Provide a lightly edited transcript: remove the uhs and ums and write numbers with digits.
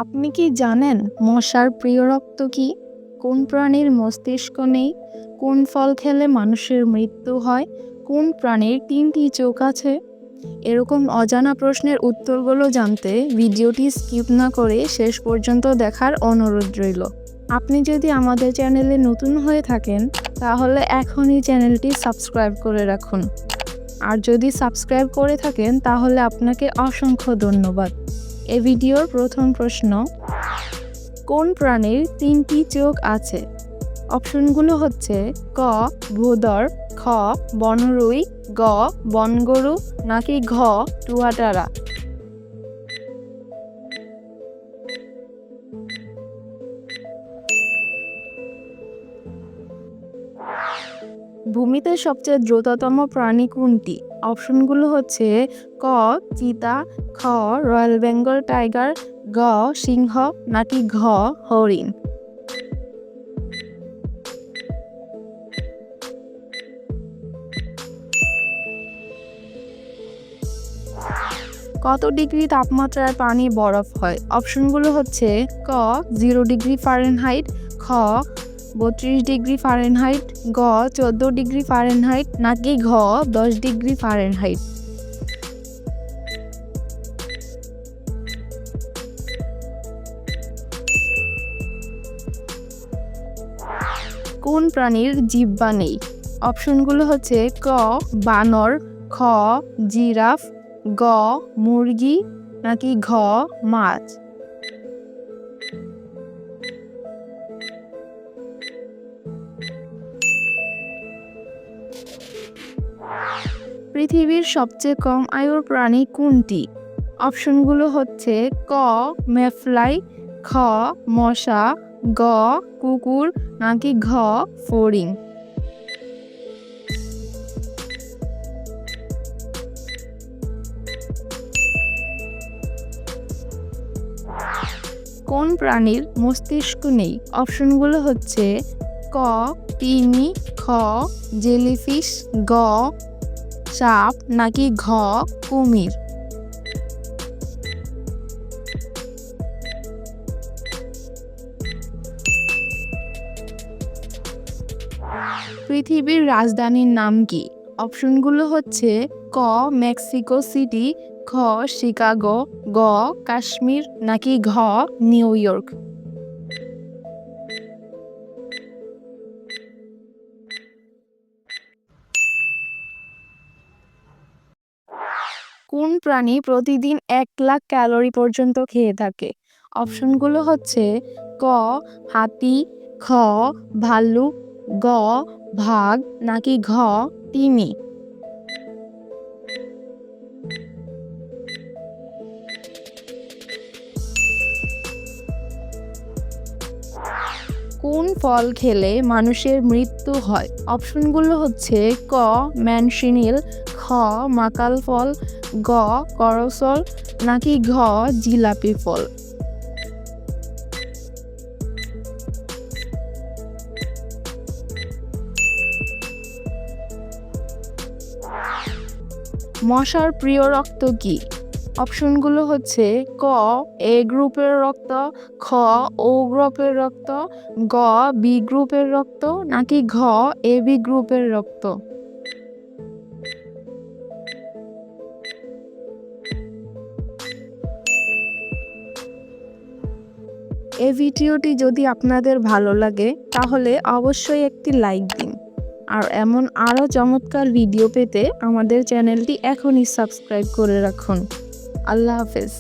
আপনি কি জানেন মশার প্রিয় রক্ত কি? কোন প্রাণীর মস্তিষ্ক নেই? কোন ফল খেলে মানুষের মৃত্যু হয়? কোন প্রাণীর ৩টি চোখ আছে? এরকম অজানা প্রশ্নের উত্তরগুলো জানতে ভিডিওটি স্কিপ না করে শেষ পর্যন্ত দেখার অনুরোধ রইল। আপনি যদি আমাদের চ্যানেলে নতুন হয়ে থাকেন তাহলে এখনই চ্যানেলটি সাবস্ক্রাইব করে রাখুন। আর যদি সাবস্ক্রাইব করে থাকেন তাহলে আপনাকে অসংখ্য ধন্যবাদ। এই ভিডিওর প্রথম প্রশ্ন, কোন প্রাণীর ৩টি চোখ আছে? অপশনগুলো হচ্ছে ক ভোঁদড়, খ বনরুই, গ বনগরু নাকি ঘ টুয়াটারা। ভূমিতে সবচেয়ে দ্রুততম প্রাণী কোনটি? অপশনগুলো হচ্ছে ক চিতা, খ রয়্যাল বেঙ্গল টাইগার, গ সিংহ নাকি ঘ হরিণ। কত ডিগ্রি তাপমাত্রায় পানি বরফ হয়? অপশনগুলো হচ্ছে ক 0 ডিগ্রি ফারেনহাইট, খ 32 ডিগ্রি ফারেনহাইট, গ 14 ডিগ্রি ফারেনহাইট নাকি ঘ 10 ডিগ্রি ফারেনহাইট। কোন প্রাণীর জিহ্বা নেই? অপশনগুলো হচ্ছে ক বানর, খ জিরাফ, গ মুরগি নাকি ঘ মাছ। পৃথিবীর সবচেয়ে কম আয়ুর প্রাণী কোনটি? অপশনগুলো হচ্ছে ক মেফ্লাই, খ মশা, গ কুকুর নাকি ঘ ফড়িং। কোন প্রাণীর মস্তিষ্ক নেই? অপশনগুলো হচ্ছে ক তিমি, খ জেলিফিশ, গ সাপ নাকি ঘ কুমির। পৃথিবীর রাজধানীর নাম কি? অপশনগুলো হচ্ছে ক মেক্সিকো সিটি, খ শিকাগো, গ কাশ্মীর নাকি ঘ নিউ ইয়র্ক। কোন প্রাণী প্রতিদিন 1 লাখ ক্যালোরি পর্যন্ত খেয়ে থাকে? অপশনগুলো হচ্ছে ক হাতি, খ ভাল্লুক, গ বাঘ নাকি ঘ তিমি। কোন ফল খেলে মানুষের মৃত্যু হয়? অপশনগুলো হচ্ছে ক ম্যানশিনিল, খ মাকাল ফল, গ করসল নাকি ঘ জিলাপি ফল। মশার প্রিয় রক্ত কি? অপশনগুলো হচ্ছে ক এ গ্রুপের রক্ত, খ ও গ্রুপের রক্ত, গ বি গ্রুপের রক্ত নাকি ঘ এ বি গ্রুপের রক্ত। এই ভিডিওটি যদি আপনাদের ভালো লাগে তাহলে অবশ্যই একটি লাইক দিন। আর এমন আরও চমৎকার ভিডিও পেতে আমাদের চ্যানেলটি এখনই সাবস্ক্রাইব করে রাখুন। আল্লাহ হাফেজ।